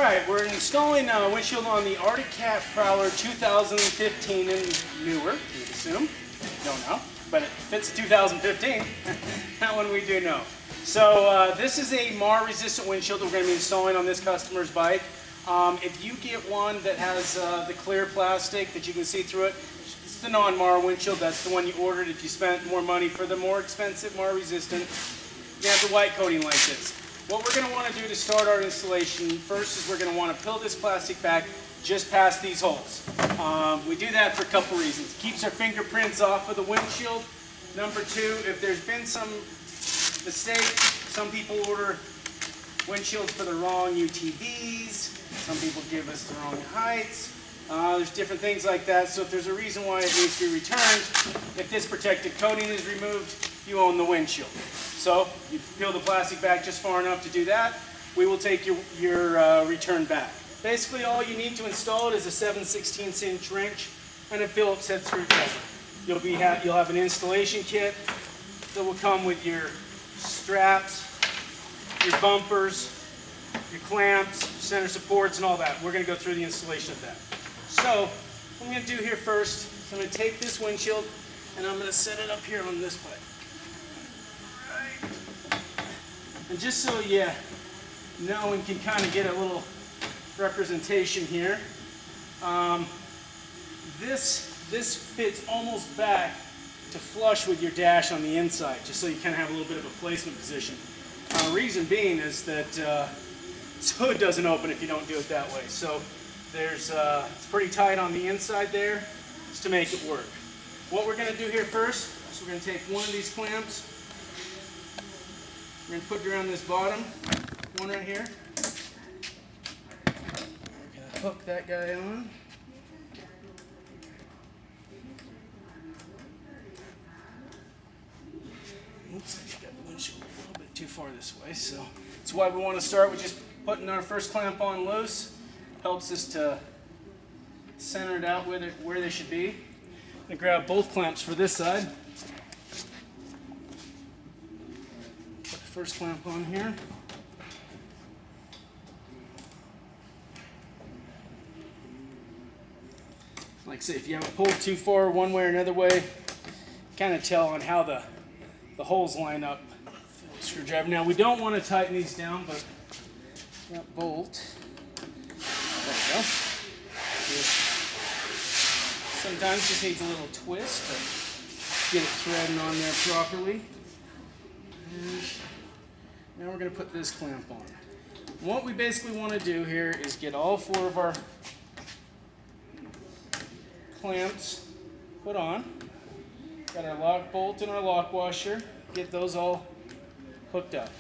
Alright, we're installing a windshield on the Arctic Prowler 2015 and newer, you'd assume. Don't know, but it fits 2015. That one we do know. So this is a MAR resistant windshield that we're going to be installing on this customer's bike. If you get one that has the clear plastic that you can see through it, it's the non-MAR windshield. That's the one you ordered. If you spent more money for the more expensive MAR resistant, you have the white coating like this. What we're going to want to do to start our installation first is we're going to want to peel this plastic back just past these holes. We do that for a couple reasons. It keeps our fingerprints off of the windshield. Number two, if there's been some mistake, some people order windshields for the wrong UTVs, some people give us the wrong heights. There's different things like that, so if there's a reason why it needs to be returned, if this protective coating is removed, you own the windshield. So you peel the plastic back just far enough to do that. We will take your return back. Basically all you need to install it is a 7/16" wrench and a Phillips head screwdriver. You'll have an installation kit that will come with your straps, your bumpers, your clamps, center supports, and all that. We're going to go through the installation of that. So what I'm going to do here first is I'm going to take this windshield and I'm going to set it up here on this bike. And just so you know and can kind of get a little representation here, this fits almost back to flush with your dash on the inside, just so you kind of have a little bit of a placement position. Reason being is that this hood doesn't open if you don't do it that way. So it's pretty tight on the inside there, just to make it work. What we're going to do here first is we're going to take one of these clamps. We're going to put it around this bottom one right here. We're going to hook that guy on. Oops, I got the windshield a little bit too far this way, so that's why we want to start with just putting our first clamp on loose. Helps us to center it out where they should be. I'm going to grab both clamps for this side. Put the first clamp on here. Like I say, if you have it pulled too far one way or another way, kind of tell on how the holes line up. Screwdriver. Now we don't want to tighten these down, but that bolt. There we go. Sometimes just needs a little twist to get it threading on there properly. And now we're going to put this clamp on. What we basically want to do here is get all four of our clamps put on. Got our lock bolt and our lock washer. Get those all hooked up.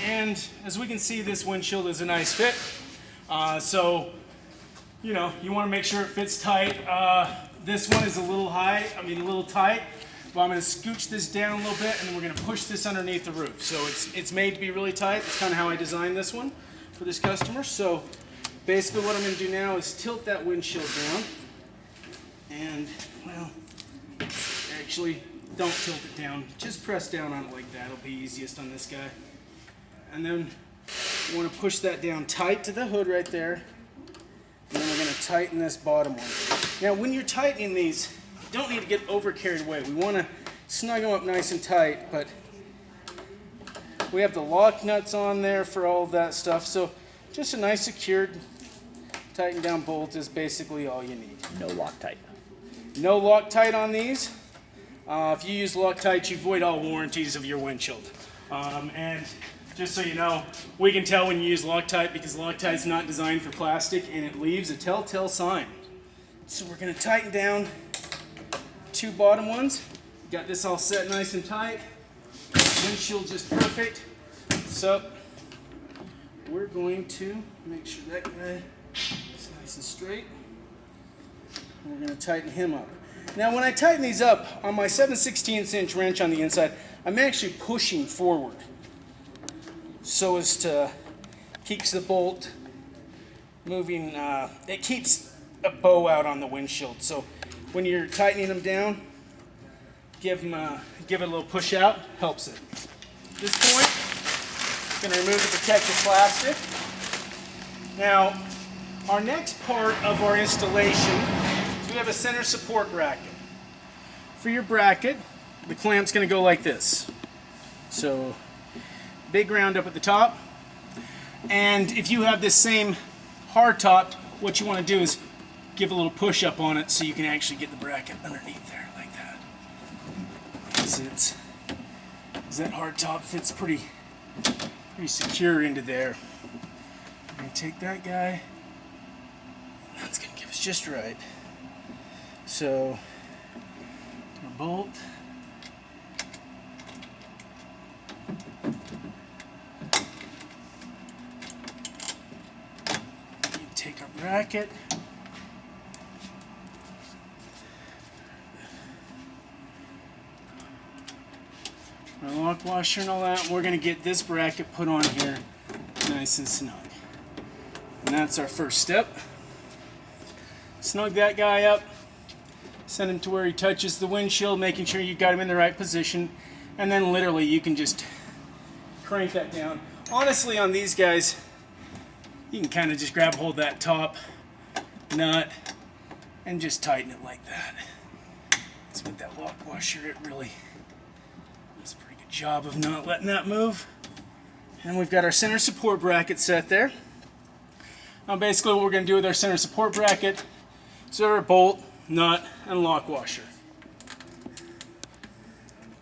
And as we can see, this windshield is a nice fit. So, you want to make sure it fits tight. This one is a little tight. But I'm going to scooch this down a little bit, and then we're going to push this underneath the roof. So it's made to be really tight. That's kind of how I designed this one for this customer. So basically what I'm going to do now is tilt that windshield down. And, well, actually, don't tilt it down. Just press down on it like that. It'll be easiest on this guy. And then you want to push that down tight to the hood right there. And then we're going to tighten this bottom one. Now, when you're tightening these, you don't need to get over carried away. We want to snug them up nice and tight, but we have the lock nuts on there for all of that stuff. So just a nice secured, tightened down bolt is basically all you need. No Loctite. No Loctite on these. If you use Loctite, you void all warranties of your windshield. And just so you know, we can tell when you use Loctite because Loctite's not designed for plastic and it leaves a telltale sign. So we're going to tighten down two bottom ones. Got this all set nice and tight. Windshield just perfect. So we're going to make sure that guy is nice and straight. We're going to tighten him up. Now when I tighten these up on my 7/16" wrench on the inside, I'm actually pushing forward so as to keeps the bolt moving. It keeps a bow out on the windshield. So when you're tightening them down, give it a little push out, helps it. At this point, going to remove the protective plastic. Now, our next part of our installation is we have a center support bracket. For your bracket, the clamp's going to go like this. So, big round up at the top. And if you have this same hard top, what you want to do is give a little push up on it so you can actually get the bracket underneath there like that. Because that hard top fits pretty secure into there. We're going to take that guy. That's going to give us just right. So, our bolt. Take our bracket. Our lock washer and all that. We're going to get this bracket put on here nice and snug. And that's our first step. Snug that guy up. Send him to where he touches the windshield, making sure you've got him in the right position. And then literally you can just crank that down. Honestly, on these guys, you can kind of just grab hold of that top nut and just tighten it like that. It's with that lock washer, it really does a pretty good job of not letting that move. And we've got our center support bracket set there. Now basically what we're going to do with our center support bracket is our bolt, nut, and lock washer.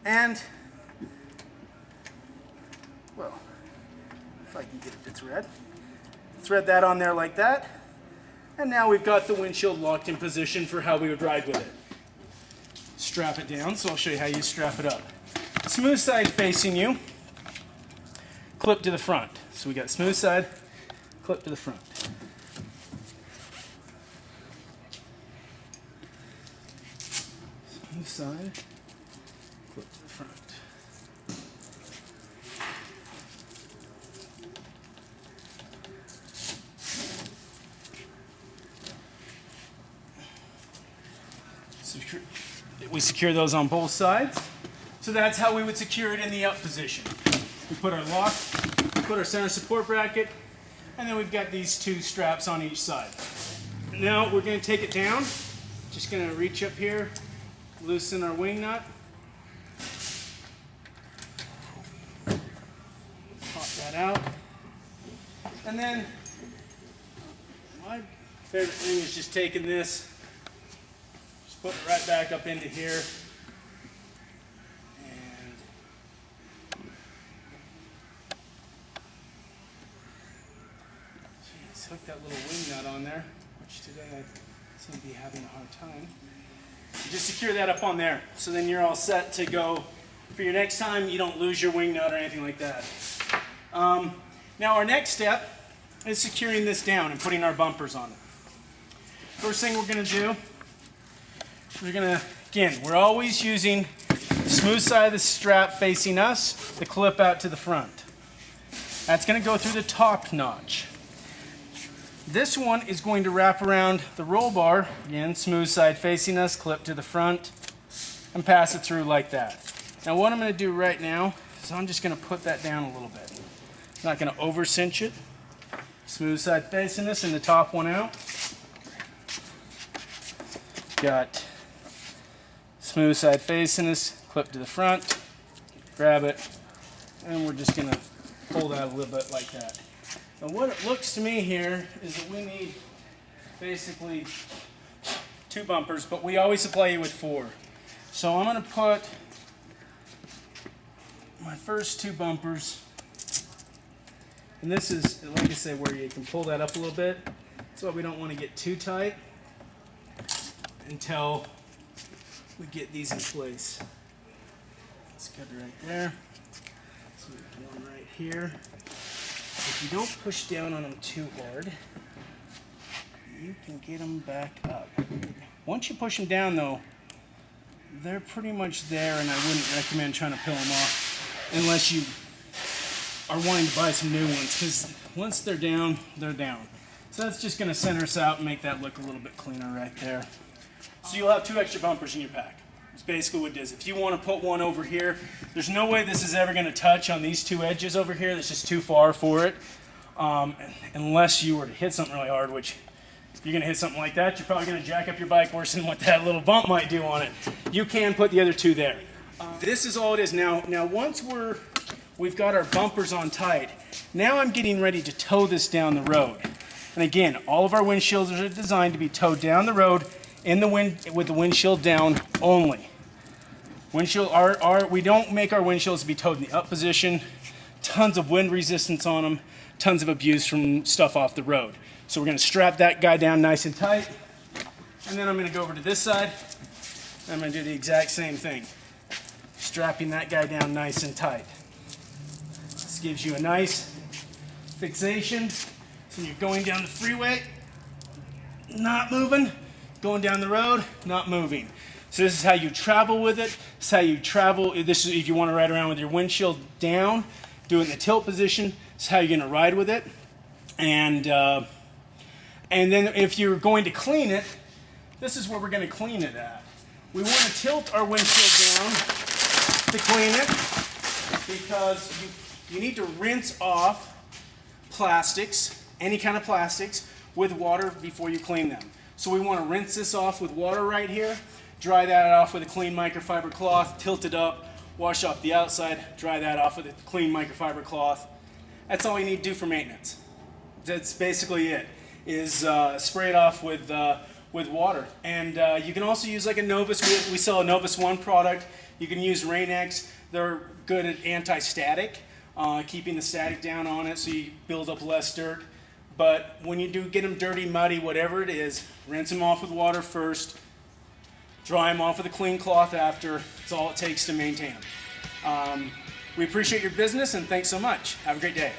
And, well, if I can get it to thread. Thread that on there like that, and now we've got the windshield locked in position for how we would ride with it. Strap it down, so I'll show you how you strap it up. Smooth side facing you, clip to the front. So we got smooth side, clip to the front. Smooth side, clip to the front. We secure those on both sides. So that's how we would secure it in the up position. We put our lock, we put our center support bracket, and then we've got these two straps on each side. Now we're going to take it down. Just going to reach up here, loosen our wing nut. Pop that out. And then my favorite thing is just taking this, put it right back up into here, and just hook that little wing nut on there, which today I seem to be having a hard time. Just secure that up on there, so then you're all set to go for your next time. You don't lose your wing nut or anything like that. Now our next step is securing this down and putting our bumpers on it. First thing we're going to do, we're going to, again, we're always using the smooth side of the strap facing us, the clip out to the front. That's going to go through the top notch. This one is going to wrap around the roll bar, again, smooth side facing us, clip to the front, and pass it through like that. Now what I'm going to do right now is I'm just going to put that down a little bit. I'm not going to over cinch it. Smooth side facing us and the top one out. Got smooth side facing us, clip to the front, grab it, and we're just going to pull that a little bit like that. Now what it looks to me here is that we need basically 2 bumpers, but we always supply you with 4. So I'm going to put my first 2 bumpers, and this is, like I say, where you can pull that up a little bit. That's why we don't want to get too tight until we get these in place. Let's cut it right there. So we get one right here. If you don't push down on them too hard, you can get them back up. Once you push them down though, they're pretty much there, and I wouldn't recommend trying to peel them off unless you are wanting to buy some new ones, because once they're down, they're down. So that's just going to center us out and make that look a little bit cleaner right there. So you'll have 2 extra bumpers in your pack. It's basically what it is. If you want to put one over here, there's no way this is ever going to touch on these two edges over here. That's just too far for it. Unless you were to hit something really hard, which if you're going to hit something like that, you're probably going to jack up your bike worse than what that little bump might do on it. You can put the other two there. This is all it is. Now once we've got our bumpers on tight, now I'm getting ready to tow this down the road. And again, all of our windshields are designed to be towed down the road in the wind with the windshield down only. We don't make our windshields to be towed in the up position. Tons of wind resistance on them, tons of abuse from stuff off the road. So we're going to strap that guy down nice and tight. And then I'm going to go over to this side. And I'm going to do the exact same thing. Strapping that guy down nice and tight. This gives you a nice fixation. So you're going down the freeway, not moving. Going down the road, not moving. So this is how you travel with it. This is how you travel. This is if you want to ride around with your windshield down, do it in the tilt position. This is how you're going to ride with it. And then if you're going to clean it, this is where we're going to clean it at. We want to tilt our windshield down to clean it because you need to rinse off plastics, any kind of plastics, with water before you clean them. So we want to rinse this off with water right here, dry that off with a clean microfiber cloth, tilt it up, wash off the outside, dry that off with a clean microfiber cloth. That's all you need to do for maintenance. That's basically it, is spray it off with water. And you can also use like a Novus. We sell a Novus 1 product. You can use Rain-X. They're good at anti-static, keeping the static down on it so you build up less dirt. But when you do get them dirty, muddy, whatever it is, rinse them off with water first, dry them off with a clean cloth after. That's all it takes to maintain them. We appreciate your business and thanks so much. Have a great day.